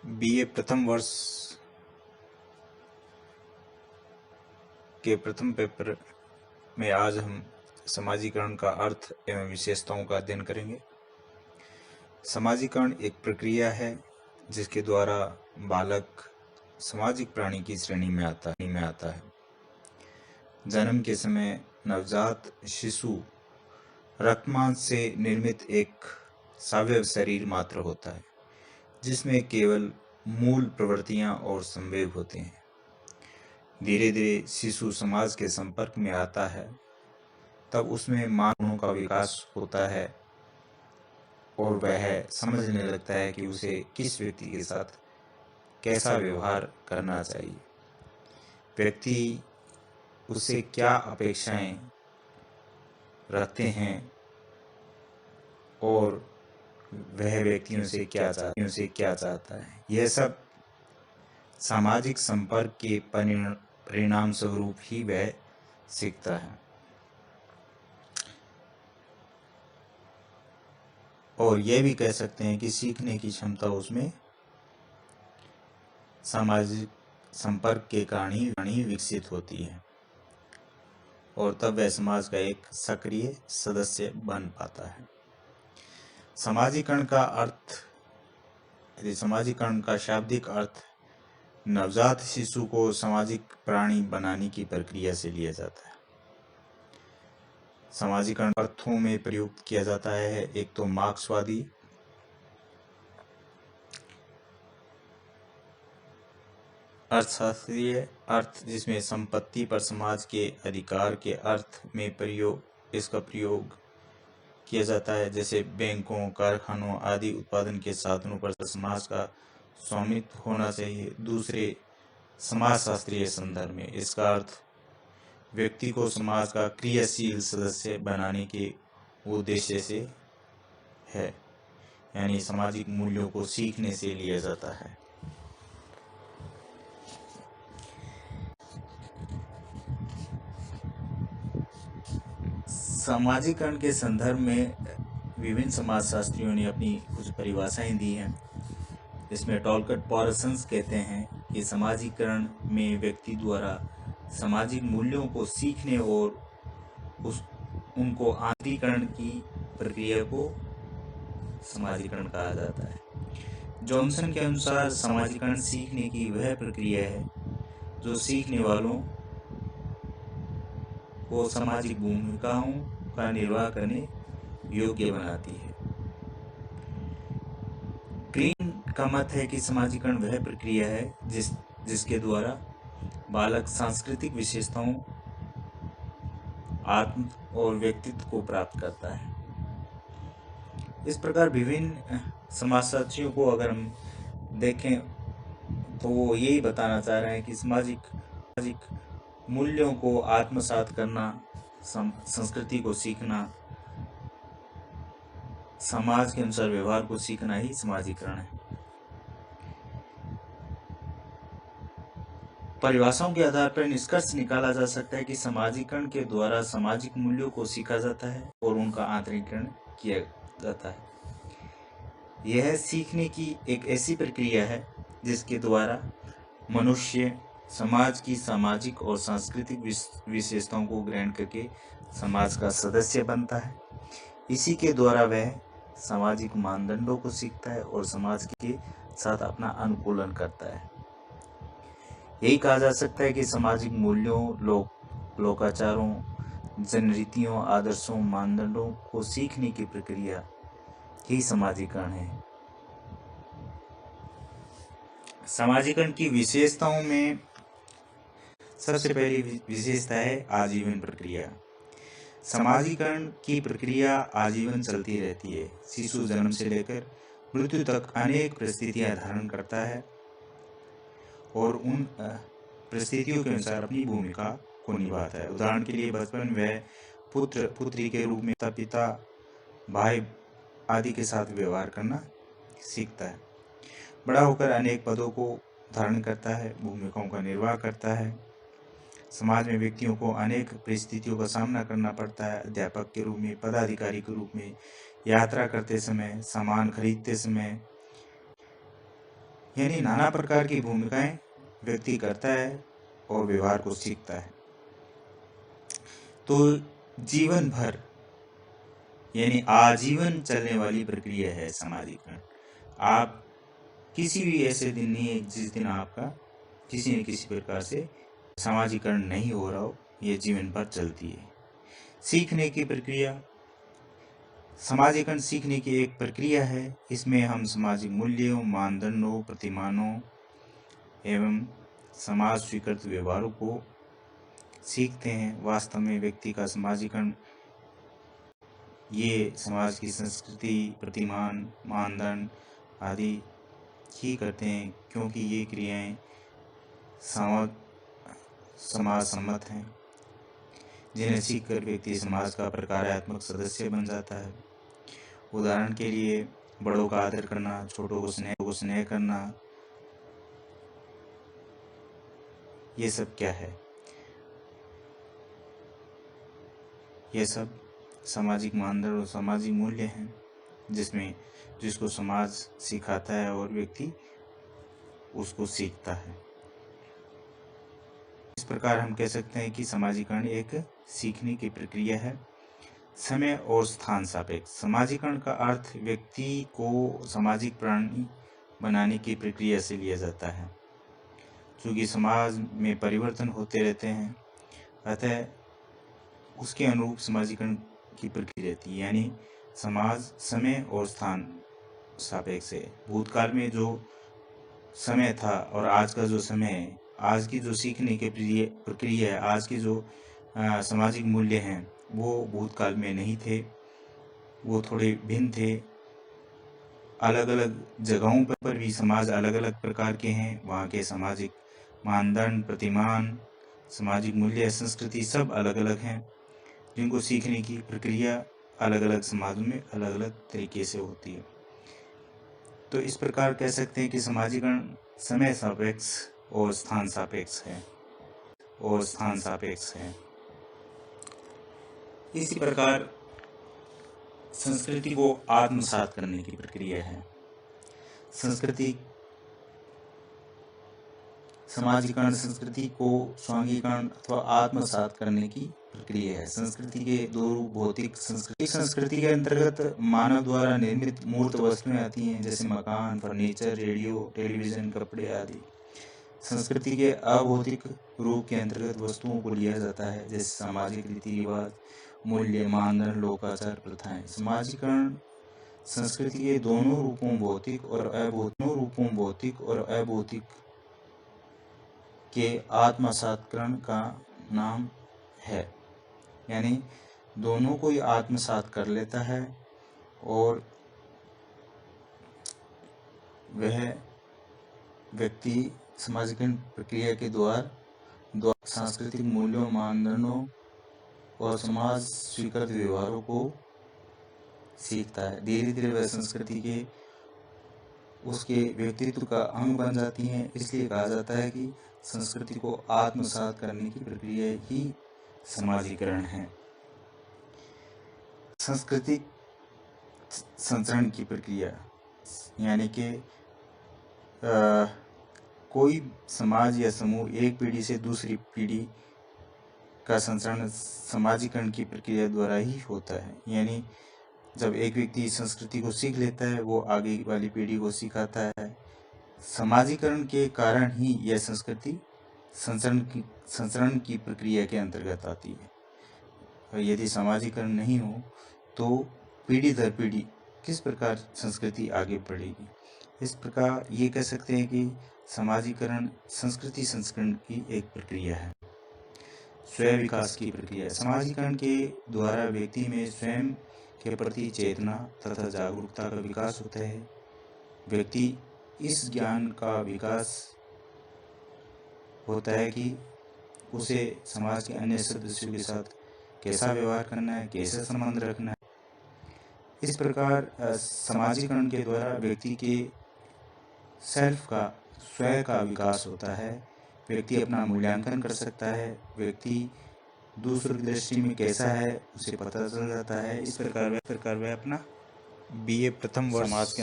BA प्रथम वर्ष के प्रथम पेपर में आज हम समाजीकरण का अर्थ एवं विशेषताओं का अध्ययन करेंगे। समाजीकरण एक प्रक्रिया है जिसके द्वारा बालक सामाजिक प्राणी की श्रेणी में आता है। जन्म के समय नवजात शिशु रक्तमांस से निर्मित एक सावयव शरीर मात्र होता है, जिसमें केवल मूल प्रवृत्तियां और संवेग होते हैं। धीरे धीरे शिशु समाज के संपर्क में आता है, तब उसमें मानवों का विकास होता है और वह समझने लगता है कि उसे किस व्यक्ति के साथ कैसा व्यवहार करना चाहिए, व्यक्ति उससे क्या अपेक्षाएं रखते हैं और वह व्यक्तियों से क्या चाहता है। यह सब सामाजिक संपर्क के परिणाम स्वरूप ही वह सीखता है। और यह भी कह सकते हैं कि सीखने की क्षमता उसमें सामाजिक संपर्क के कारण ही विकसित होती है और तब वह समाज का एक सक्रिय सदस्य बन पाता है। समाजीकरण का शाब्दिक अर्थ नवजात शिशु को सामाजिक प्राणी बनाने की प्रक्रिया से लिया जाता है। समाजीकरण अर्थों में प्रयुक्त किया जाता है। एक तो मार्क्सवादी अर्थशास्त्रीय अर्थ, जिसमें संपत्ति पर समाज के अधिकार के अर्थ में इसका प्रयोग किया जाता है, जैसे बैंकों, कारखानों आदि उत्पादन के साधनों पर समाज का स्वामित्व होना चाहिए। दूसरे समाजशास्त्रीय संदर्भ में इसका अर्थ व्यक्ति को समाज का क्रियाशील सदस्य बनाने के उद्देश्य से है, यानी सामाजिक मूल्यों को सीखने से लिया जाता है। समाजीकरण के संदर्भ में विभिन्न समाजशास्त्रियों ने अपनी कुछ परिभाषाएं दी हैं। इसमें टॉलकट पॉरसन्स कहते हैं कि समाजीकरण में व्यक्ति द्वारा सामाजिक मूल्यों को सीखने और उनको आंतरिकरण की प्रक्रिया को समाजीकरण कहा जाता है। जॉनसन के अनुसार समाजीकरण सीखने की वह प्रक्रिया है जो सीखने वालों को सामाजिक भूमिकाओं का निर्वाह करने योग्य बनाती है। ग्रीन का मत है कि समाजीकरण वह प्रक्रिया है जिसके द्वारा बालक सांस्कृतिक विशेषताओं, आत्म और व्यक्तित्व को प्राप्त करता है। इस प्रकार विभिन्न समाजशास्त्रियों को अगर हम देखें तो वो यही बताना चाह रहे हैं कि सामाजिक मूल्यों को आत्मसात करना, संस्कृति को सीखना, समाज के अनुसार व्यवहार को सीखना ही समाजीकरण है। परिभाषाओं के आधार पर निष्कर्ष निकाला जा सकता है कि समाजीकरण के द्वारा सामाजिक मूल्यों को सीखा जाता है और उनका आंतरिकरण किया जाता है। यह सीखने की एक ऐसी प्रक्रिया है जिसके द्वारा मनुष्य समाज की सामाजिक और सांस्कृतिक विशेषताओं को ग्रहण करके समाज का सदस्य बनता है। इसी के द्वारा वह सामाजिक मानदंडों को सीखता है और समाज के साथ अपना अनुकूलन करता है। यही कहा जा सकता है कि सामाजिक मूल्यों, लोकाचारों, जनरीतियों, आदर्शों, मानदंडों को सीखने की प्रक्रिया ही समाजीकरण है। समाजीकरण की विशेषताओं में सबसे पहली विशेषता है आजीवन प्रक्रिया। समाजीकरण की प्रक्रिया आजीवन चलती रहती है। शिशु जन्म से लेकर मृत्यु तक अनेक परिस्थितियां धारण करता है और उन परिस्थितियों के अनुसार अपनी भूमिका को निभाता है। उदाहरण के लिए बचपन वह पुत्र पुत्री के रूप में पिता, भाई आदि के साथ व्यवहार करना सीखता है। बड़ा होकर अनेक पदों को धारण करता है, भूमिकाओं का निर्वाह करता है। समाज में व्यक्तियों को अनेक परिस्थितियों का सामना करना पड़ता है। अध्यापक के रूप में, पदाधिकारी के रूप में, यात्रा करते समय, सामान खरीदते समय, यानी नाना प्रकार की भूमिकाएं व्यक्ति करता है और व्यवहार को सीखता है। तो जीवन भर यानी आजीवन चलने वाली प्रक्रिया है समाजीकरण। आप किसी भी ऐसे दिन नहीं है जिस दिन आपका किसी न किसी प्रकार से समाजीकरण नहीं हो रहा हो। ये जीवन भर चलती है। सीखने की प्रक्रिया, समाजीकरण सीखने की एक प्रक्रिया है। इसमें हम सामाजिक मूल्यों, मानदंडों, प्रतिमानों एवं समाज स्वीकृत व्यवहारों को सीखते हैं। वास्तव में व्यक्ति का समाजीकरण ये समाज की संस्कृति, प्रतिमान, मानदंड आदि ही करते हैं, क्योंकि ये क्रियाएं समाज सम्मत हैं, जिन्हें सीखकर व्यक्ति समाज का प्रकारात्मक सदस्य बन जाता है। उदाहरण के लिए बड़ों का आदर करना, छोटों को स्नेह करना, ये सब क्या है? ये सब सामाजिक मानदंड और सामाजिक मूल्य हैं, जिसको समाज सिखाता है और व्यक्ति उसको सीखता है। इस प्रकार हम कह सकते हैं कि समाजीकरण एक सीखने की प्रक्रिया है। समय और स्थान सापेक्ष। समाजीकरण का अर्थ व्यक्ति को सामाजिक प्राणी बनाने की प्रक्रिया से लिया जाता है। चूँकि समाज में परिवर्तन होते रहते हैं, अतः उसके अनुरूप समाजीकरण की प्रक्रिया रहती है। यानी समाज समय और स्थान सापेक्ष है। भूतकाल में जो समय था और आज का जो समय है, आज की जो सीखने की प्रक्रिया है, आज के जो सामाजिक मूल्य हैं, वो भूतकाल में नहीं थे, वो थोड़े भिन्न थे। अलग अलग जगहों पर भी समाज अलग अलग प्रकार के हैं। वहाँ के सामाजिक मानदंड, प्रतिमान, सामाजिक मूल्य, संस्कृति सब अलग अलग हैं, जिनको सीखने की प्रक्रिया अलग अलग समाजों में अलग अलग तरीके से होती है। तो इस प्रकार कह सकते हैं कि समाजीकरण समय सापेक्ष और स्थान सापेक्ष है। इसी प्रकार संस्कृति को आत्मसात करने की प्रक्रिया है। समाजीकरण संस्कृति को स्वांगीकरण अथवा आत्मसात करने की प्रक्रिया है। संस्कृति के दो रूप, भौतिक संस्कृति। संस्कृति के अंतर्गत मानव द्वारा निर्मित मूर्त वस्तुएं आती हैं, जैसे मकान, फर्नीचर, रेडियो, टेलीविजन, कपड़े आदि। संस्कृति के अभौतिक रूप के अंतर्गत वस्तुओं को लिया जाता है, जैसे सामाजिक रीति रिवाज, मूल्य, मानदंड, लोकाचार, प्रथाएं। समाजीकरण संस्कृति के दोनों रूपों भौतिक और अभौतिक के आत्मसात्करण का नाम है। यानी दोनों को ही आत्मसात कर लेता है और वह व्यक्ति समाजीकरण प्रक्रिया के द्वारा सांस्कृतिक मूल्यों, मानदंडों और समाज स्वीकृत व्यवहारों को सीखता है। धीरे धीरे वह संस्कृति के उसके व्यक्तित्व का अंग बन जाती हैं। इसलिए कहा जाता है कि संस्कृति को आत्मसात करने की प्रक्रिया ही समाजीकरण है। सांस्कृतिक संचरण की प्रक्रिया यानी कि कोई समाज या समूह एक पीढ़ी से दूसरी पीढ़ी का संचरण समाजीकरण की प्रक्रिया द्वारा ही होता है। यानी जब एक व्यक्ति संस्कृति को सीख लेता है, वो आगे वाली पीढ़ी को सिखाता है। समाजीकरण के कारण ही यह संस्कृति संचरण की प्रक्रिया के अंतर्गत आती है। और यदि समाजीकरण नहीं हो तो पीढ़ी दर पीढ़ी किस प्रकार संस्कृति आगे बढ़ेगी। इस प्रकार ये कह सकते हैं कि समाजीकरण संस्कृति संस्करण की एक प्रक्रिया है। स्वयं विकास की प्रक्रिया। समाजीकरण के द्वारा व्यक्ति में स्वयं के प्रति चेतना तथा जागरूकता का विकास होता है। व्यक्ति इस ज्ञान का विकास होता है कि उसे समाज के अन्य सदस्यों के साथ कैसा व्यवहार करना है, कैसा संबंध रखना है। इस प्रकार समाजीकरण के द्वारा व्यक्ति के स्वयं का विकास होता है। व्यक्ति अपना मूल्यांकन कर सकता है। व्यक्ति दूसरों की दृष्टि में कैसा है उसे पता चल जाता है। इस प्रकार वह अपना BA प्रथम वर्ष समाज के